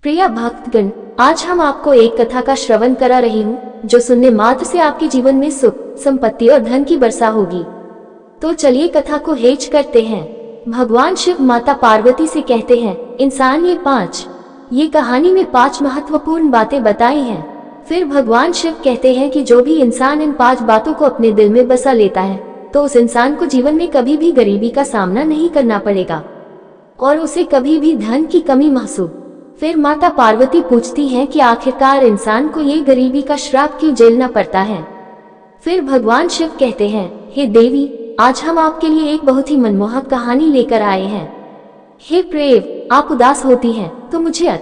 प्रिय भक्तगण, आज हम आपको एक कथा का श्रवण करा रही हूँ जो सुनने मात्र से आपके जीवन में सुख, संपत्ति और धन की वर्षा होगी। तो चलिए कथा को हेज करते हैं। भगवान शिव माता पार्वती से कहते हैं, इंसान ये कहानी में 5 महत्वपूर्ण बातें बताई हैं। फिर भगवान शिव कहते हैं कि जो भी इंसान इन 5 बातों को अपने दिल में बसा लेता है तो उस इंसान को जीवन में कभी भी गरीबी का सामना नहीं करना पड़ेगा और उसे कभी भी धन की कमी महसूस। फिर माता पार्वती पूछती हैं कि आखिरकार इंसान को ये गरीबी का श्राप क्यों झेलना पड़ता है। फिर भगवान शिव कहते हैं, हे देवी, आज हम आपके लिए एक बहुत ही मनमोहक कहानी लेकर आए हैं। हे प्रेव, आप उदास होती हैं तो मुझे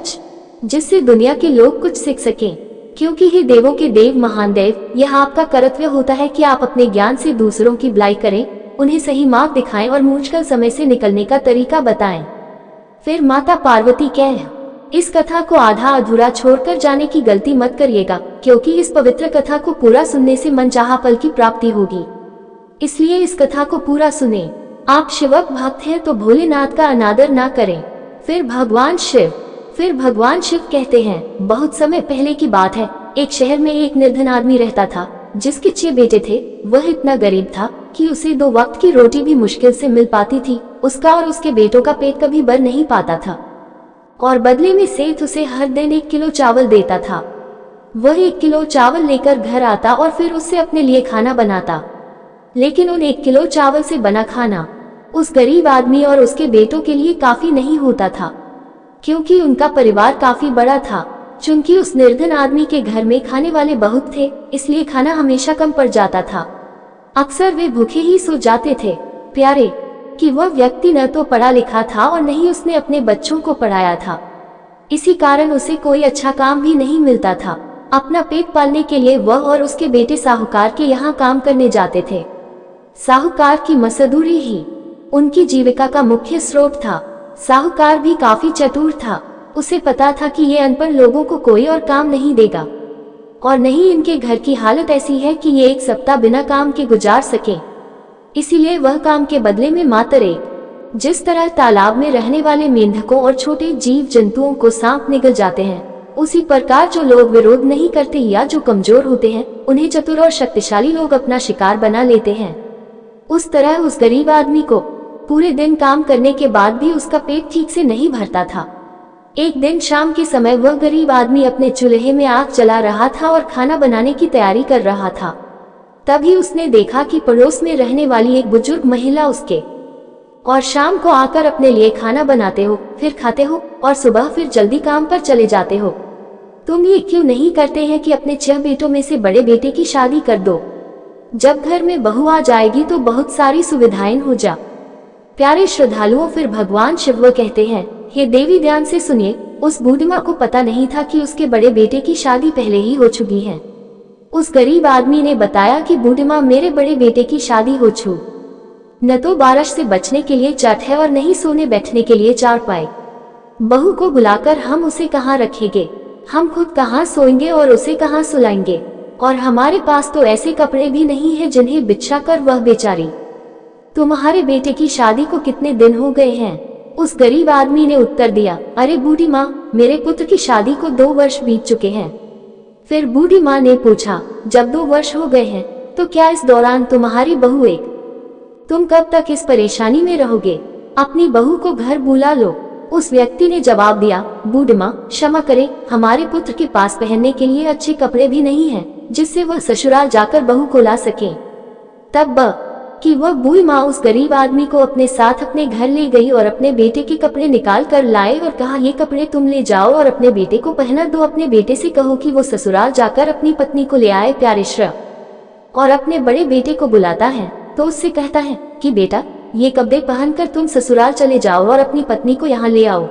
जिससे दुनिया के लोग कुछ सीख सकें, क्योंकि हे देवों के देव महान देव, यह आपका कर्तव्य होता है कि आप अपने ज्ञान से दूसरों की भलाई करें, उन्हें सही मार्ग दिखाएं और मुश्किल समय से निकलने का तरीका बताएं। फिर माता पार्वती कह, इस कथा को आधा अधूरा छोड़कर जाने की गलती मत करिएगा, क्योंकि इस पवित्र कथा को पूरा सुनने से मनचाहा फल की प्राप्ति होगी। इसलिए इस कथा को पूरा सुने। आप शिवक भक्त हैं तो भोलेनाथ का अनादर ना करें। फिर भगवान शिव कहते हैं, बहुत समय पहले की बात है, एक शहर में एक निर्धन आदमी रहता था जिसके 6 बेटे थे। वह इतना गरीब था कि उसे 2 वक्त की रोटी भी मुश्किल से मिल पाती थी। उसका और उसके बेटों का पेट कभी भर नहीं पाता था और बदले में सेठ उसे हर दिन 1 किलो चावल देता था। वह 1 किलो चावल लेकर घर आता और फिर उससे अपने लिए खाना बनाता, लेकिन उन 1 किलो चावल से बना खाना उस गरीब आदमी और उसके बेटों के लिए काफी नहीं होता था, क्योंकि उनका परिवार काफी बड़ा था। चूंकि उस निर्धन आदमी के घर में खाने वाले बहुत थे, इसलिए खाना हमेशा कम पड़ जाता था। अक्सर वे भूखे ही सो जाते थे। प्यारे, कि वह व्यक्ति न तो पढ़ा लिखा था और न ही उसने अपने बच्चों को पढ़ाया था। इसी कारण उसे कोई अच्छा काम भी नहीं मिलता था। अपना पेट पालने के लिए वह और उसके बेटे साहूकार के यहाँ काम करने जाते थे। साहूकार की मजदूरी ही उनकी जीविका का मुख्य स्रोत था। साहूकार भी काफी चतुर था। उसे पता था कि ये अनपढ़ लोगों को कोई और काम नहीं देगा और न ही इनके घर की हालत ऐसी है कि ये 1 सप्ताह बिना काम के गुजार सके। इसीलिए वह काम के बदले में मात्र जिस तरह तालाब में रहने वाले मेंढकों और छोटे जीव जंतुओं को सांप निगल जाते हैं, उसी प्रकार जो लोग विरोध नहीं करते या जो कमजोर होते हैं, उन्हें चतुर और शक्तिशाली लोग अपना शिकार बना लेते हैं। उस तरह उस गरीब आदमी को पूरे दिन काम करने के बाद भी उसका पेट ठीक से नहीं भरता था। एक दिन शाम के समय वह गरीब आदमी अपने चूल्हे में आग जला रहा था और खाना बनाने की तैयारी कर रहा था। तभी उसने देखा कि पड़ोस में रहने वाली एक बुजुर्ग महिला उसके और शाम को आकर अपने लिए खाना बनाते हो, फिर खाते हो और सुबह फिर जल्दी काम पर चले जाते हो। तुम ये क्यों नहीं करते हैं कि अपने 6 बेटों में से बड़े बेटे की शादी कर दो। जब घर में बहू आ जाएगी तो बहुत सारी सुविधाएं हो जा। प्यारे श्रद्धालुओं, फिर भगवान शिव कहते हैं, हे देवी, ध्यान से सुनिए। उस बूढ़ी माँ को पता नहीं था कि उसके बड़े बेटे की शादी पहले ही हो चुकी है। उस गरीब आदमी ने बताया कि बूढ़ी माँ, मेरे बड़े बेटे की शादी हो चुकी, न तो बारिश से बचने के लिए छत है और न ही सोने बैठने के लिए चारपाई। बहू को बुलाकर हम उसे कहाँ रखेंगे, हम खुद कहाँ सोएंगे और उसे कहाँ सुलाएंगे, और हमारे पास तो ऐसे कपड़े भी नहीं है जिन्हें बिछा कर वह बेचारी। तुम्हारे बेटे की शादी को कितने दिन हो गए हैं। उस गरीब आदमी ने उत्तर दिया, अरे बूढ़ी माँ, मेरे पुत्र की शादी को 2 वर्ष बीत चुके हैं। फिर बूढ़ी माँ ने पूछा, जब 2 वर्ष हो गए हैं तो क्या इस दौरान तुम्हारी बहू तुम कब तक इस परेशानी में रहोगे? अपनी बहू को घर बुला लो। उस व्यक्ति ने जवाब दिया, बूढ़ी माँ, क्षमा करें, हमारे पुत्र के पास पहनने के लिए अच्छे कपड़े भी नहीं हैं जिससे वह ससुराल जाकर बहू को ला सके। तब कि वह बूढ़ी माँ उस गरीब आदमी को अपने साथ अपने घर ले गई और अपने बेटे के कपड़े निकाल कर लाए और कहा, ये कपड़े तुम ले जाओ और अपने बेटे को पहना दो। अपने बेटे से कहो कि वो ससुराल जाकर अपनी पत्नी को ले आए। प्यारे श्र और अपने बड़े बेटे को बुलाता है तो उससे कहता है कि बेटा, ये कपड़े पहनकर तुम ससुराल चले जाओ और अपनी पत्नी को यहाँ ले आओ।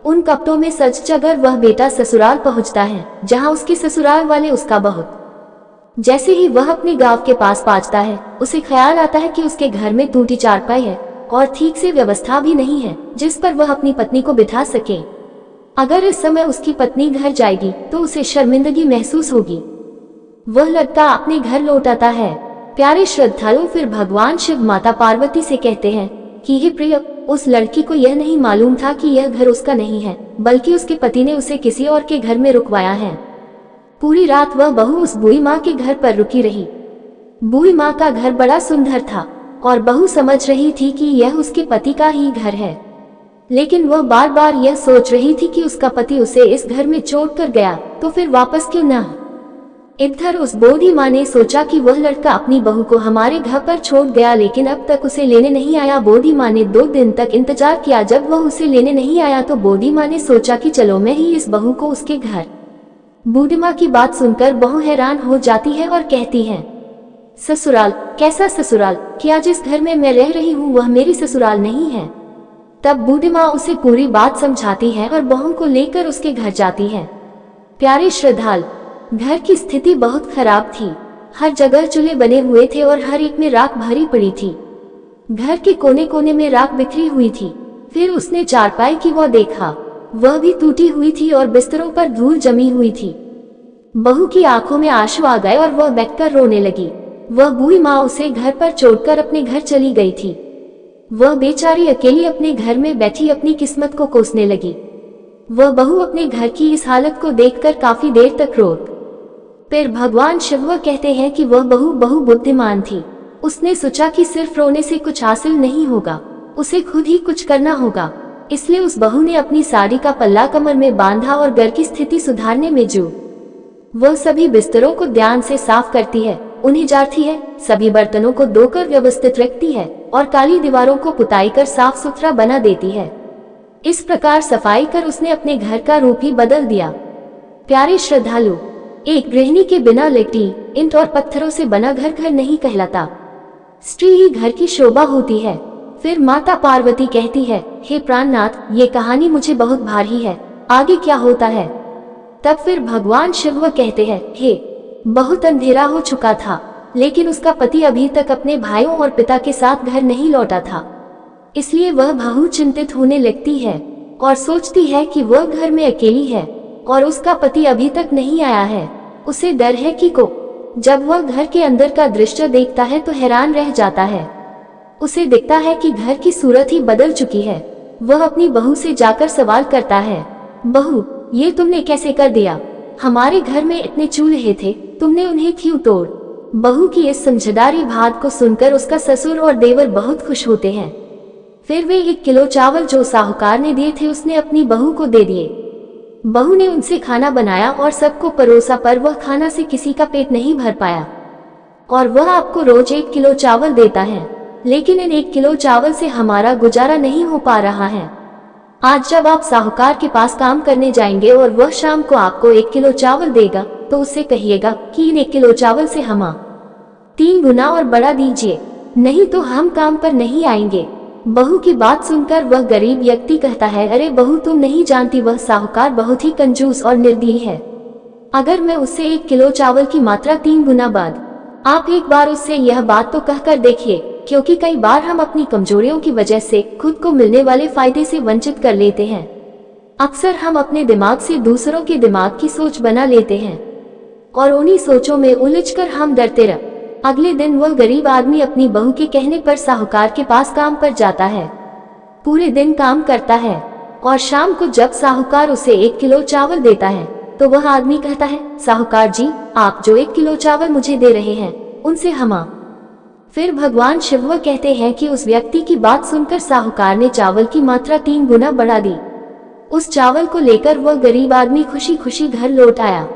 उन कपड़ों में सजकर वह बेटा ससुराल पहुँचता है, जहाँ उसके ससुराल वाले उसका बहुत। जैसे ही वह अपने गांव के पास पहुंचता है, उसे ख्याल आता है कि उसके घर में टूटी चारपाई है और ठीक से व्यवस्था भी नहीं है जिस पर वह अपनी पत्नी को बिठा सके। अगर इस समय उसकी पत्नी घर जाएगी तो उसे शर्मिंदगी महसूस होगी। वह लड़का अपने घर लौट आता है। प्यारे श्रद्धालु, फिर भगवान शिव माता पार्वती से कहते हैं कि हे प्रिय, उस लड़की को यह नहीं मालूम था कि यह घर उसका नहीं है, बल्कि उसके पति ने उसे किसी और के घर में रुकवाया है। पूरी रात वह बहू उस बूढ़ी माँ के घर पर रुकी रही। बूढ़ी माँ का घर बड़ा सुंदर था और बहू समझ रही थी कि यह उसके पति का ही घर है, लेकिन वह बार बार यह सोच रही थी कि उसका पति उसे इस घर में छोड़कर गया तो फिर वापस क्यों न। इधर उस बूढ़ी माँ ने सोचा कि वह लड़का अपनी बहू को हमारे घर पर छोड़ गया, लेकिन अब तक उसे लेने नहीं आया। बूढ़ी माँ ने 2 दिन तक इंतजार किया। जब वह उसे लेने नहीं आया तो बूढ़ी माँ ने सोचा कि चलो मैं ही इस बहू को उसके घर। बूढ़ी माँ की बात सुनकर बहू हैरान हो जाती है और कहती है, ससुराल? कैसा ससुराल? क्या जिस घर में मैं रह रही हूँ वह मेरी ससुराल नहीं है? तब बूढ़ी माँ उसे पूरी बात समझाती है और बहू को लेकर उसके घर जाती है। प्यारे श्रद्धाल, घर की स्थिति बहुत खराब थी। हर जगह चूल्हे बने हुए थे और हर एक में राख भरी पड़ी थी। घर के कोने कोने में राख बिखरी हुई थी। फिर उसने चारपाई की वो देखा, वह भी टूटी हुई थी और बिस्तरों पर धूल जमी हुई थी। बहू की आंखों में आंसू आ गए और वह बैठकर रोने लगी। वह बूढ़ी माँ उसे घर पर छोड़कर अपने घर चली गई थी। वह बेचारी अकेली अपने घर में बैठी अपनी किस्मत को कोसने लगी। वह बहू अपने घर की इस हालत को देखकर काफी देर तक रोई। फिर भगवान शिव कहते हैं कि वह बहू बुद्धिमान थी। उसने सोचा कि सिर्फ रोने से कुछ हासिल नहीं होगा, उसे खुद ही कुछ करना होगा। इसलिए उस बहू ने अपनी साड़ी का पल्ला कमर में बांधा और घर की स्थिति सुधारने में जुटी। वह सभी बिस्तरों को ध्यान से साफ करती है, उन्हें झाड़ती है, सभी बर्तनों को धोकर व्यवस्थित रखती है और काली दीवारों को पुताई कर साफ सुथरा बना देती है। इस प्रकार सफाई कर उसने अपने घर का रूप ही बदल दिया। प्यारे श्रद्धालु, एक गृहिणी के बिना लकड़ी, ईंट और पत्थरों से बना घर घर नहीं कहलाता। स्त्री ही घर की शोभा होती है। फिर माता पार्वती कहती है, हे प्राणनाथ, ये कहानी मुझे बहुत भारी है, आगे क्या होता है? तब फिर भगवान शिव कहते हैं, हे, बहुत अंधेरा हो चुका था, लेकिन उसका पति अभी तक अपने भाइयों और पिता के साथ घर नहीं लौटा था। इसलिए वह बहू चिंतित होने लगती है और सोचती है कि वह घर में अकेली है और उसका पति अभी तक नहीं आया है। उसे डर है कि जब वह घर के अंदर का दृश्य देखता है तो हैरान रह जाता है। उसे दिखता है कि घर की सूरत ही बदल चुकी है। वह अपनी बहू से जाकर सवाल करता है, बहू, ये तुमने कैसे कर दिया? हमारे घर में इतने चूल्हे थे, तुमने उन्हें क्यों तोड़? बहू की इस समझदारी बात को सुनकर उसका ससुर और देवर बहुत खुश होते हैं। फिर वे 1 किलो चावल जो साहूकार ने दिए थे उसने अपनी बहू को दे दिए। बहू ने उनसे खाना बनाया और सबको परोसा, पर वह खाना से किसी का पेट नहीं भर पाया और वह आपको रोज 1 किलो चावल देता है, लेकिन इन 1 किलो चावल से हमारा गुजारा नहीं हो पा रहा है। आज जब आप साहूकार के पास काम करने जाएंगे और वह शाम को आपको 1 किलो चावल देगा तो उससे कहिएगा कि इन 1 किलो चावल से हम 3 गुना और बढ़ा दीजिए, नहीं तो हम काम पर नहीं आएंगे। बहू की बात सुनकर वह गरीब व्यक्ति कहता है, अरे बहू, तुम नहीं जानती, वह साहूकार बहुत ही कंजूस और निर्दयी है। अगर मैं उससे 1 किलो चावल की मात्रा 3 गुना बढ़ा, आप एक बार उससे यह बात तो कहकर देखिए, क्योंकि कई बार हम अपनी कमजोरियों की वजह से खुद को मिलने वाले फायदे से वंचित कर लेते हैं। अक्सर हम अपने दिमाग से दूसरों के दिमाग की सोच बना लेते हैं और उन्हीं सोचों में उलझकर हम डरते रह। अगले दिन वह गरीब आदमी अपनी बहू के कहने पर साहूकार के पास काम पर जाता है। पूरे दिन काम करता है और शाम को जब साहूकार उसे 1 किलो चावल देता है तो वह आदमी कहता है, साहूकार जी, आप जो 1 किलो चावल मुझे दे रहे हैं उनसे हम। फिर भगवान शिव कहते हैं कि उस व्यक्ति की बात सुनकर साहूकार ने चावल की मात्रा 3 गुना बढ़ा दी। उस चावल को लेकर वह गरीब आदमी खुशी खुशी घर लौट आया।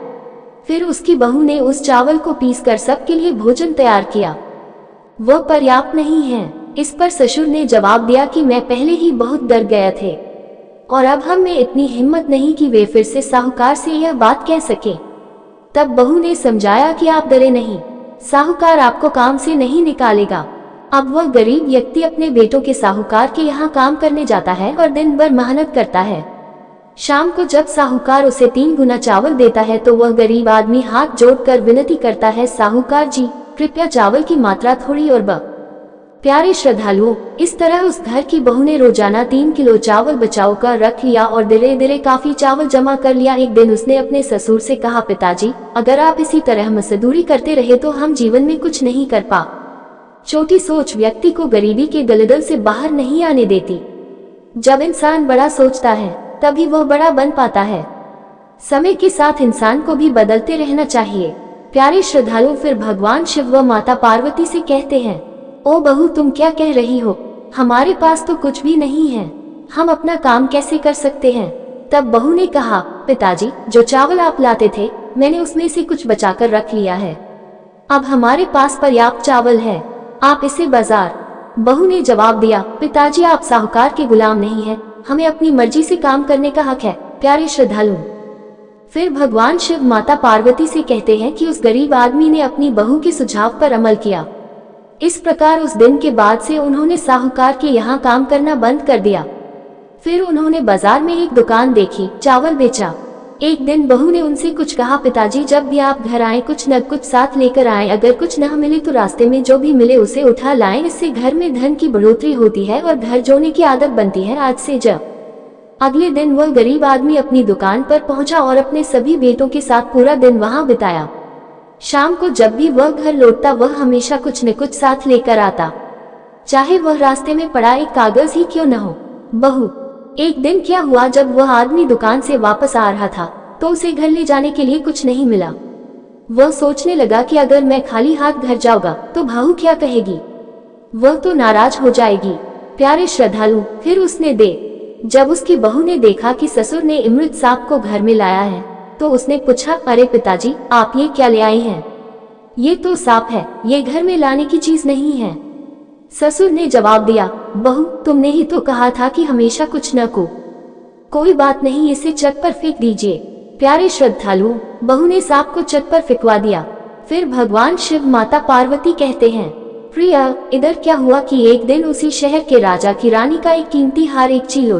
फिर उसकी बहू ने उस चावल को पीसकर सबके लिए भोजन तैयार किया। वह पर्याप्त नहीं है। इस पर ससुर ने जवाब दिया कि मैं पहले ही बहुत डर गए थे और अब हम में इतनी हिम्मत नहीं कि वे फिर से साहूकार से यह बात कह सके। तब बहू ने समझाया कि आप डरे नहीं, साहूकार आपको काम से नहीं निकालेगा। अब वह गरीब व्यक्ति अपने बेटों के साहूकार के यहाँ काम करने जाता है और दिन भर मेहनत करता है। शाम को जब साहूकार उसे 3 गुना चावल देता है तो वह गरीब आदमी हाथ जोड़कर विनती करता है, साहूकार जी, कृपया चावल की मात्रा थोड़ी और बढ़ा। प्यारे श्रद्धालुओं, इस तरह उस घर की बहू ने रोजाना 3 किलो चावल बचाव कर रख लिया और धीरे धीरे काफी चावल जमा कर लिया। एक दिन उसने अपने ससुर से कहा, पिताजी, अगर आप इसी तरह मजदूरी करते रहे तो हम जीवन में कुछ नहीं कर पा। छोटी सोच व्यक्ति को गरीबी के दलदल से बाहर नहीं आने देती। जब इंसान बड़ा सोचता है तभी वह बड़ा बन पाता है। समय के साथ इंसान को भी बदलते रहना चाहिए। प्यारे श्रद्धालु, फिर भगवान शिव व माता पार्वती से कहते हैं, ओ बहू, तुम क्या कह रही हो? हमारे पास तो कुछ भी नहीं है, हम अपना काम कैसे कर सकते हैं? तब बहू ने कहा, पिताजी, जो चावल आप लाते थे मैंने उसमें से कुछ बचाकर रख लिया है। अब हमारे पास पर्याप्त चावल है, आप इसे बाजार। बहू ने जवाब दिया, पिताजी, आप साहूकार के गुलाम नहीं हैं, हमें अपनी मर्जी से काम करने का हक है। प्यारे श्रद्धालु, फिर भगवान शिव माता पार्वती से कहते हैं कि उस गरीब आदमी ने अपनी बहू के सुझाव पर अमल किया। इस प्रकार उस दिन के बाद से उन्होंने साहूकार के यहाँ काम करना बंद कर दिया। फिर उन्होंने बाजार में एक दुकान देखी, चावल बेचा। एक दिन बहू ने उनसे कुछ कहा, पिताजी, जब भी आप घर आए कुछ न कुछ साथ लेकर आए, अगर कुछ न मिले तो रास्ते में जो भी मिले उसे उठा लाएं, इससे घर में धन की बढ़ोतरी होती है और घर जोड़ने की आदत बनती है। आज से जब अगले दिन वह गरीब आदमी अपनी दुकान पर पहुंचा और अपने सभी बेटों के साथ पूरा दिन वहां बिताया। शाम को जब भी वह घर लौटता वह हमेशा कुछ न कुछ साथ लेकर आता, चाहे वह रास्ते में पड़ा एक कागज ही क्यों न हो। बहू, एक दिन क्या हुआ, जब वह आदमी दुकान से वापस आ रहा था तो उसे घर ले जाने के लिए कुछ नहीं मिला। वह सोचने लगा कि अगर मैं खाली हाथ घर जाऊंगा तो बहू क्या कहेगी, वह तो नाराज हो जाएगी। प्यारे श्रद्धालु, फिर उसने जब उसकी बहू ने देखा कि ससुर ने अमृत सांप को घर में लाया है तो उसने पूछा, अरे पिताजी, आप ये क्या ले आए हैं? ये तो सांप है, ये घर में लाने की चीज नहीं है। ससुर ने जवाब दिया, बहू, तुमने ही तो कहा था कि हमेशा कुछ न कोई बात नहीं, इसे छत पर फेंक दीजिए। प्यारे श्रद्धालु, बहू ने सांप को छत पर फेंकवा दिया। फिर भगवान शिव माता पार्वती कहते हैं, प्रिया, इधर क्या हुआ कि एक दिन उसी शहर के राजा की रानी का एक कीमती हार एक चील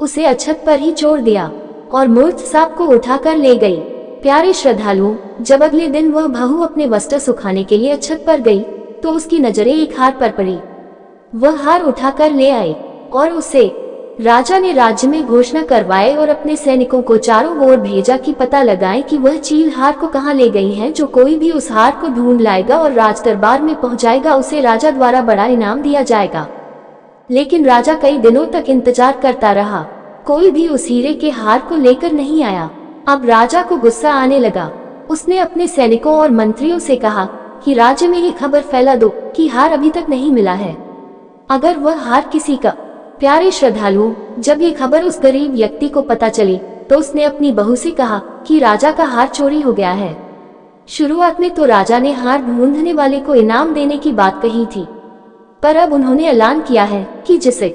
उसे अछत पर ही छोड़ दिया और मूर्ख सांप को उठाकर ले गई। प्यारे श्रद्धालुओं, जब अगले दिन वह बहू अपने वस्त्र सुखाने के लिए अछत पर गई तो उसकी नजरें एक हार पर पड़ी। वह हार उठाकर ले आई और उसे राजा ने राज्य में घोषणा करवाई और अपने सैनिकों को चारों ओर भेजा कि पता लगाएं कि वह चील हार को कहां ले गई हैं। जो कोई भी उस हार को ढूंढ लाएगा और राज दरबार में पहुंचाएगा उसे राजा द्वारा बड़ा इनाम दिया जाएगा। लेकिन राजा कई दिनों तक इंतजार करता रहा, कोई भी उस हीरे के हार को लेकर नहीं आया। अब राजा को गुस्सा आने लगा। उसने अपने सैनिकों और मंत्रियों से कहा कि राज्य में ये खबर फैला दो कि हार अभी तक नहीं मिला है, अगर वह हार किसी का। प्यारे श्रद्धालुओं, जब ये खबर उस गरीब व्यक्ति को पता चली तो उसने अपनी बहू से कहा कि राजा का हार चोरी हो गया है। शुरुआत में तो राजा ने हार ढूंढने वाले को इनाम देने की बात कही थी, पर अब उन्होंने ऐलान किया है कि जिसे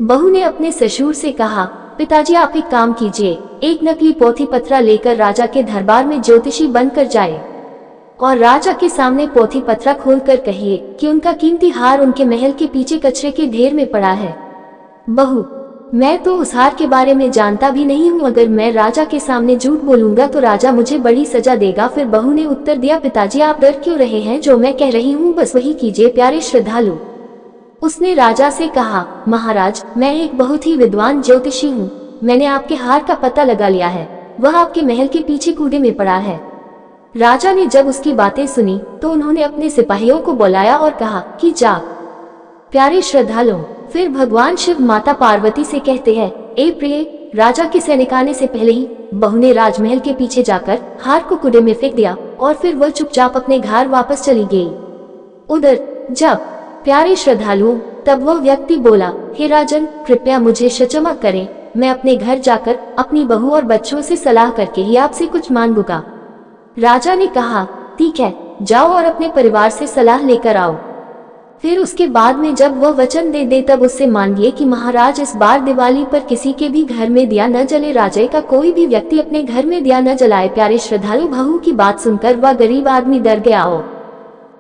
बहू ने अपने ससुर से कहा, पिताजी, आप एक काम कीजिए, एक नकली पोथी पत्रा लेकर राजा के दरबार में ज्योतिषी बनकर जाए और राजा के सामने पोथी पत्रा खोलकर कहिए कि उनका कीमती हार उनके महल के पीछे कचरे के ढेर में पड़ा है। बहू, मैं तो उस हार के बारे में जानता भी नहीं हूँ, अगर मैं राजा के सामने झूठ बोलूंगा तो राजा मुझे बड़ी सजा देगा। फिर बहू ने उत्तर दिया, पिताजी, आप डर क्यों रहे हैं, जो मैं कह रही हूँ बस वही कीजिए। प्यारे श्रद्धालु, उसने राजा से कहा, महाराज, मैं एक बहुत ही विद्वान ज्योतिषी हूँ, मैंने आपके हार का पता लगा लिया है, वह आपके महल के पीछे कूड़े में पड़ा है। राजा ने जब उसकी बातें सुनी तो उन्होंने अपने सिपाहियों को बुलाया और कहा कि जा। प्यारे श्रद्धालुओं, फिर भगवान शिव माता पार्वती से कहते हैं, ए प्रिय, राजा के सैनिक आने से पहले ही बहू ने राजमहल के पीछे जाकर हार को कूड़े में फेंक दिया और फिर वह चुपचाप अपने घर वापस चली गई। उधर जब प्यारे श्रद्धालुओं, तब वह व्यक्ति बोला, हे राजन, कृपया मुझे क्षमा करें, मैं अपने घर जाकर अपनी बहू और बच्चों से सलाह करके ही आपसे कुछ मांगूंगा। राजा ने कहा, ठीक है, जाओ और अपने परिवार से सलाह लेकर आओ। फिर उसके बाद में जब वह वचन दे तब उससे मांगिए कि महाराज, इस बार दिवाली पर किसी के भी घर में दिया न जले, राजा का कोई भी व्यक्ति अपने घर में दिया न जलाए। प्यारे श्रद्धालु, बहू की बात सुनकर वह गरीब आदमी डर गया।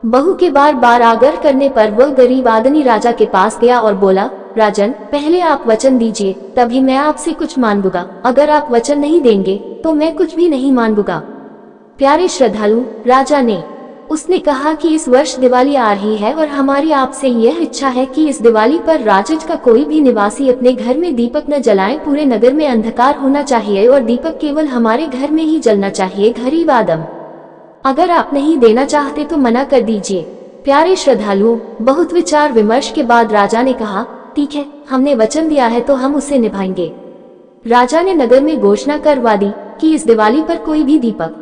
बहू के बार बार आग्रह करने पर वह गरीब आदमी राजा के पास गया और बोला, राजन, पहले आप वचन दीजिए तभी मैं आपसे कुछ मांगूंगा, अगर आप वचन नहीं देंगे तो मैं कुछ भी नहीं मांगूंगा। प्यारे श्रद्धालु, राजा ने उसने कहा कि इस वर्ष दिवाली आ रही है और हमारी आपसे यह इच्छा है कि इस दिवाली पर राज्य का कोई भी निवासी अपने घर में दीपक न जलाए, पूरे नगर में अंधकार होना चाहिए और दीपक केवल हमारे घर में ही जलना चाहिए। गरीब आदम, अगर आप नहीं देना चाहते तो मना कर दीजिए। प्यारे श्रद्धालुओं, बहुत विचार विमर्श के बाद राजा ने कहा, ठीक है, हमने वचन दिया है तो हम उसे निभाएंगे। राजा ने नगर में घोषणा करवा दी कि इस दिवाली पर कोई भी दीपक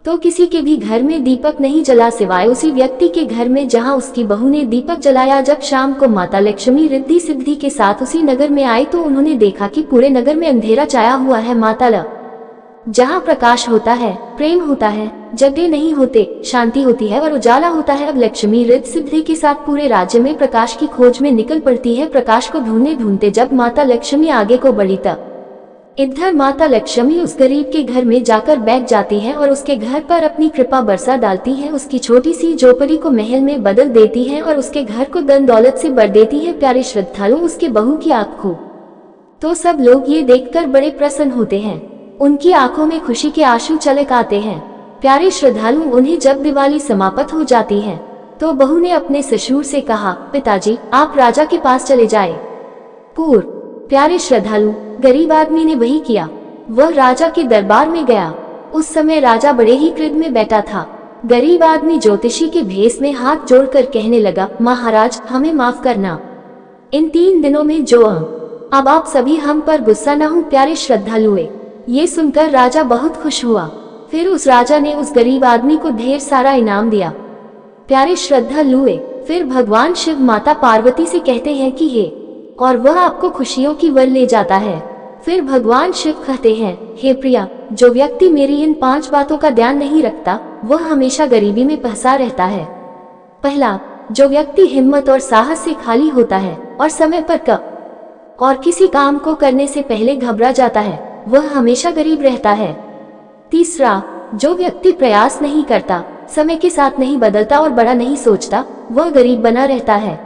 तो किसी के भी घर में दीपक नहीं जला सिवाय उसी व्यक्ति के घर में जहां उसकी बहू ने दीपक जलाया। जब शाम को माता लक्ष्मी रिद्धि सिद्धि के साथ उसी नगर में आई तो उन्होंने देखा कि पूरे नगर में अंधेरा छाया हुआ है। माता ल जहाँ प्रकाश होता है, प्रेम होता है, झगड़े नहीं होते, शांति होती है और उजाला होता है। अब लक्ष्मी रिद्धि सिद्धि के साथ पूरे राज्य में प्रकाश की खोज में निकल पड़ती है। प्रकाश को ढूंढते ढूंढते जब माता लक्ष्मी आगे को बढ़ी तब इधर माता लक्ष्मी उस गरीब के घर में जाकर बैठ जाती है और उसके घर पर अपनी कृपा बरसा डालती है। उसकी छोटी सी झोपड़ी को महल में बदल देती है और उसके घर को धन दौलत से भर देती है। प्यारे श्रद्धालु, उसके बहू की आंखों तो सब लोग ये देखकर बड़े प्रसन्न होते हैं। उनकी आंखों में खुशी के आंसू छलक आते हैं। प्यारे श्रद्धालु, उन्हें जब दिवाली समाप्त हो जाती है तो बहू ने अपने ससुर से कहा, पिताजी आप राजा के पास चले जाए। पूर्व प्यारे श्रद्धालु, गरीब आदमी ने वही किया। वह राजा के दरबार में गया। उस समय राजा बड़े ही क्रोध में बैठा था। गरीब आदमी ज्योतिषी के भेष में हाथ जोड़कर कहने लगा, महाराज हमें माफ करना, इन 3 दिनों में जो अब आप सभी हम पर गुस्सा न हो। प्यारे श्रद्धालुए, ये सुनकर राजा बहुत खुश हुआ। फिर उस राजा ने उस गरीब आदमी को ढेर सारा इनाम दिया। प्यारे श्रद्धालुए, फिर भगवान शिव माता पार्वती से कहते हैं कि हे, और वह आपको खुशियों की वर ले जाता है। फिर भगवान शिव कहते हैं, हे प्रिया, जो व्यक्ति मेरी इन 5 बातों का ध्यान नहीं रखता वह हमेशा गरीबी में फंसा रहता है। पहला, जो व्यक्ति हिम्मत और साहस से खाली होता है और समय पर कब और किसी काम को करने से पहले घबरा जाता है वह हमेशा गरीब रहता है। तीसरा, जो व्यक्ति प्रयास नहीं करता, समय के साथ नहीं बदलता और बड़ा नहीं सोचता वह गरीब बना रहता है।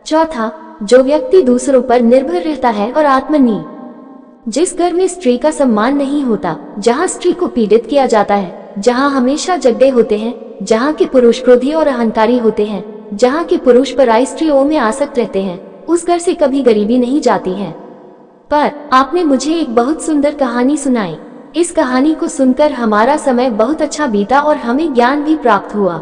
चौथा, जो व्यक्ति दूसरों पर निर्भर रहता है और आत्मनिर्भर जिस घर में स्त्री का सम्मान नहीं होता, जहां स्त्री को पीड़ित किया जाता है, जहां हमेशा झगड़े होते हैं, जहां के पुरुष क्रोधी और अहंकारी होते हैं, जहां के पुरुष पराई स्त्रियों में आसक्त रहते हैं, उस घर से कभी गरीबी नहीं जाती है। पर आपने मुझे एक बहुत सुंदर कहानी सुनाई। इस कहानी को सुनकर हमारा समय बहुत अच्छा बीता और हमें ज्ञान भी प्राप्त हुआ।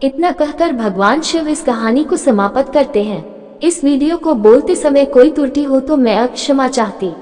इतना कहकर भगवान शिव इस कहानी को समाप्त करते हैं। इस वीडियो को बोलते समय कोई त्रुटि हो तो मैं क्षमा चाहती।